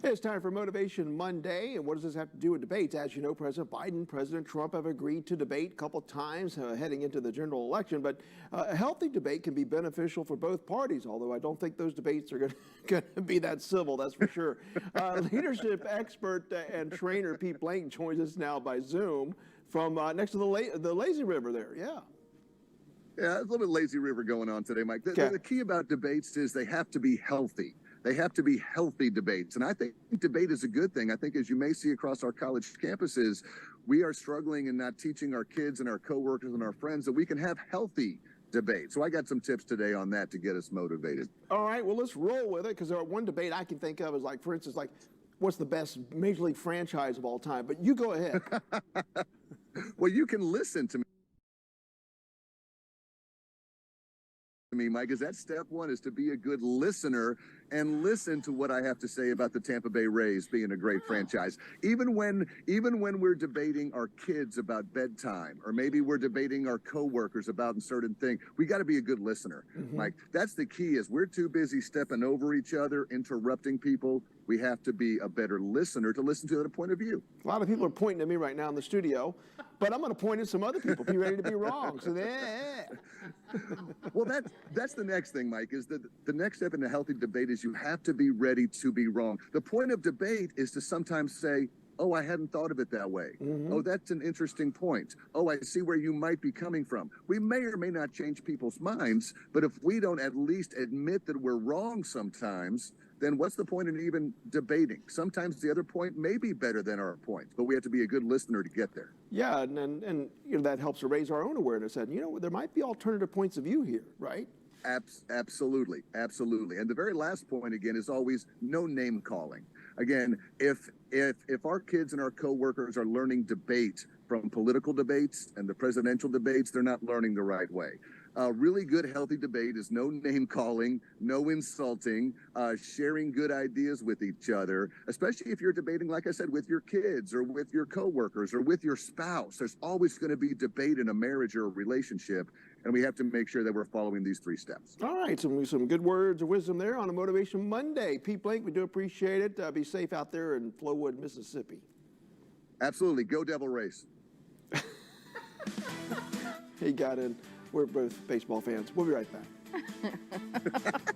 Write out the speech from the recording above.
It's time for Motivation Monday, and what does this have to do with debates? As you know, President Biden, President Trump have agreed to debate a couple times heading into the general election, but a healthy debate can be beneficial for both parties, although I don't think those debates are going to be that civil, that's for sure. Leadership expert and trainer Pete Blank joins us now by Zoom from next to the lazy river there, yeah. Yeah, a little bit lazy river going on today, Mike. The key about debates is they have to be healthy. They have to be healthy debates. And I think debate is a good thing. I think as you may see across our college campuses, we are struggling and not teaching our kids and our coworkers and our friends that we can have healthy debate. So I got some tips today on that to get us motivated. All right, well, let's roll with it, because one debate I can think of is like, for instance, like, what's the best Major League franchise of all time? But you go ahead. Well, you can listen to me, Mike, is that step one, is to be a good listener and listen to what I have to say about the Tampa Bay Rays being a great franchise. Even when we're debating our kids about bedtime, or maybe we're debating our coworkers about a certain thing, we got to be a good listener, Mike. That's the key. Is we're too busy stepping over each other, interrupting people. We have to be a better listener to listen to their point of view. A lot of people are pointing at me right now in the studio, but I'm going to point at some other people. Be ready to be wrong. So Well, that's the next thing, Mike, is that the next step in a healthy debate is you have to be ready to be wrong. The point of debate is to sometimes say, oh, I hadn't thought of it that way. Oh, that's an interesting point. Oh, I see where you might be coming from. We may or may not change people's minds, but if we don't at least admit that we're wrong sometimes, then what's the point in even debating? Sometimes the other point may be better than our point, but we have to be a good listener to get there. Yeah, and you know, that helps to raise our own awareness. And, you know, there might be alternative points of view here, right? Absolutely, absolutely. And the very last point, again, is always no name calling. Again, if our kids and our coworkers are learning debate from political debates and the presidential debates, they're not learning the right way. A really good, healthy debate is no name calling, no insulting, sharing good ideas with each other, especially if you're debating, like I said, with your kids or with your coworkers or with your spouse. There's always going to be debate in a marriage or a relationship, and we have to make sure that we're following these 3 steps. All right, some good words of wisdom there on a Motivation Monday. Pete Blank, we do appreciate it. Be safe out there in Flowood, Mississippi. Absolutely. Go Devil Race. He got in. We're both baseball fans. We'll be right back.